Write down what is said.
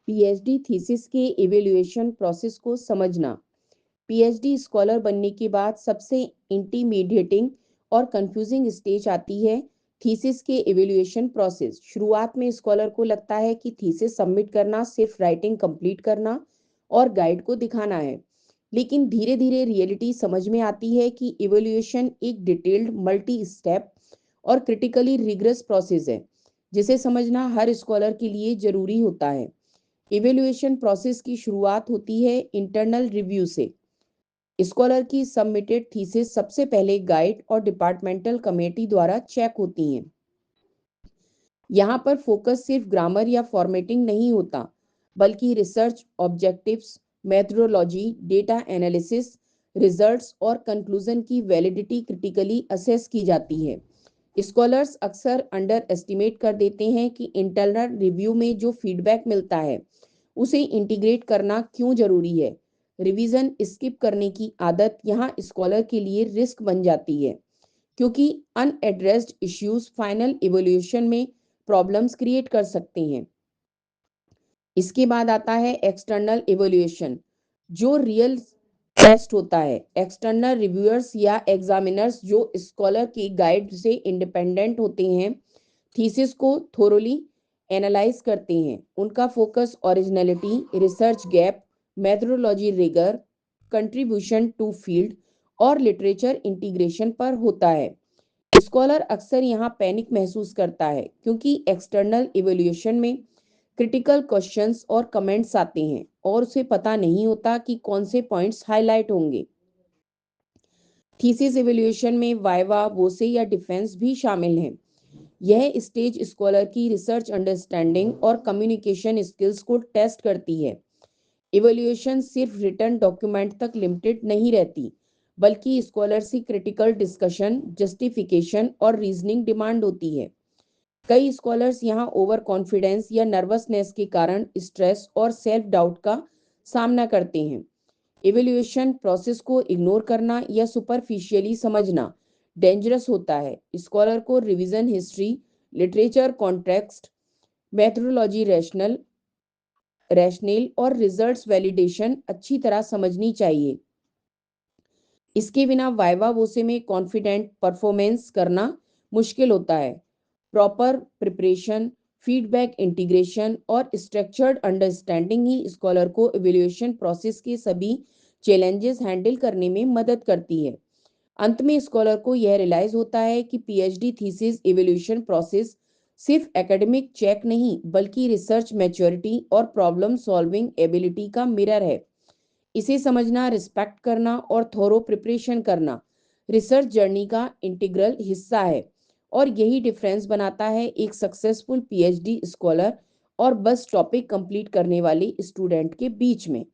PhD thesis के evaluation process को समझना। पीएचडी स्कॉलर बनने के बाद सबसे इंटीमीडिएटिंग और कंफ्यूजिंग स्टेज आती है थीसिस के इवैल्यूएशन प्रोसेस। शुरुआत में स्कॉलर को लगता है कि थीसिस सबमिट करना सिर्फ राइटिंग कंप्लीट करना और गाइड को दिखाना है, लेकिन धीरे धीरे रियलिटी समझ में आती है कि इवैल्यूएशन एक डिटेल्ड मल्टी स्टेप और क्रिटिकली रिगरस प्रोसेस है जिसे समझना हर स्कॉलर के लिए जरूरी होता है। इवैल्यूएशन प्रोसेस की शुरुआत होती है इंटरनल रिव्यू से। स्कॉलर की सबमिटेड थीसिस सबसे पहले गाइड और डिपार्टमेंटल कमेटी द्वारा चेक होती हैं। यहाँ पर फोकस सिर्फ ग्रामर या फॉर्मेटिंग नहीं होता, बल्कि research objectives, methodology, data analysis, results और कंक्लूजन की वैलिडिटी क्रिटिकली असेस की जाती है। स्कॉलर्स अक्सर अंडर एस्टिमेट कर देते हैं कि इंटरनल रिव्यू में जो फीडबैक मिलता है उसे इंटीग्रेट करना क्यों जरूरी है। रिवीजन स्किप करने की आदत यहाँ स्कॉलर के लिए रिस्क बन जाती है, क्योंकि अनएड्रेस्ड इश्यूज फाइनल इवोल्यूशन में प्रॉब्लम्स क्रिएट कर सकते हैं। इसके बाद आता है एक्सटर्नल इवोल्यूशन, जो रियल टेस्ट होता है। एक्सटर्नल रिव्यूअर्स या एग्जामिनर्स जो स्कॉलर की गाइड से इंडिपेंडेंट होते हैं, थीसिस को थोरोली एनालाइज करते हैं। उनका focus originality, research gap, methodology rigour, contribution to field और लिटरेचर इंटीग्रेशन पर होता है। स्कॉलर अक्सर यहाँ पैनिक महसूस करता है, क्योंकि एक्सटर्नल इवोल्यूशन में क्रिटिकल क्वेश्चंस और कमेंट्स आते हैं और उसे पता नहीं होता कि कौन से पॉइंट्स हाईलाइट होंगे। थीसिस इवैल्यूएशन में वाइवा, वोसे या डिफेंस भी शामिल हैं। यह स्टेज स्कॉलर की रिसर्च अंडरस्टैंडिंग और कम्युनिकेशन स्किल्स को टेस्ट करती है। इवैल्यूएशन सिर्फ रिटर्न डॉक्यूमेंट तक लिमिटेड नहीं रहती, बल्कि स्कॉलर से क्रिटिकल डिस्कशन, जस्टिफिकेशन और रीजनिंग डिमांड होती है। कई स्कॉलर्स यहाँ ओवर कॉन्फिडेंस या नर्वसनेस के कारण स्ट्रेस और सेल्फ डाउट का सामना करते हैं। इवैल्यूएशन प्रोसेस को इग्नोर करना या सुपरफिशियली समझना डेंजरस होता है। स्कॉलर को revision history, literature context, methodology rational और रिजल्ट्स वैलिडेशन अच्छी तरह समझनी चाहिए। इसके बिना वाइवा वोसे में कॉन्फिडेंट परफॉर्मेंस करना मुश्किल होता है। प्रॉपर प्रिपरेशन, फीडबैक इंटीग्रेशन और स्ट्रक्चर्ड अंडरस्टैंडिंग ही स्कॉलर को इवैल्यूएशन प्रोसेस के सभी चैलेंजेस हैंडल करने में मदद करती है। अंत में स्कॉलर को यह रियलाइज होता है कि पीएचडी थीसिस इवैल्यूएशन प्रोसेस सिर्फ एकेडमिक चेक नहीं, बल्कि रिसर्च मैच्योरिटी और प्रॉब्लम सॉल्विंग एबिलिटी का मिरर है। इसे समझना, रिस्पेक्ट करना और थोरो प्रिपरेशन करना रिसर्च जर्नी का इंटीग्रल हिस्सा है, और यही डिफरेंस बनाता है एक सक्सेसफुल पीएचडी स्कॉलर और बस टॉपिक कंप्लीट करने वाले स्टूडेंट के बीच में।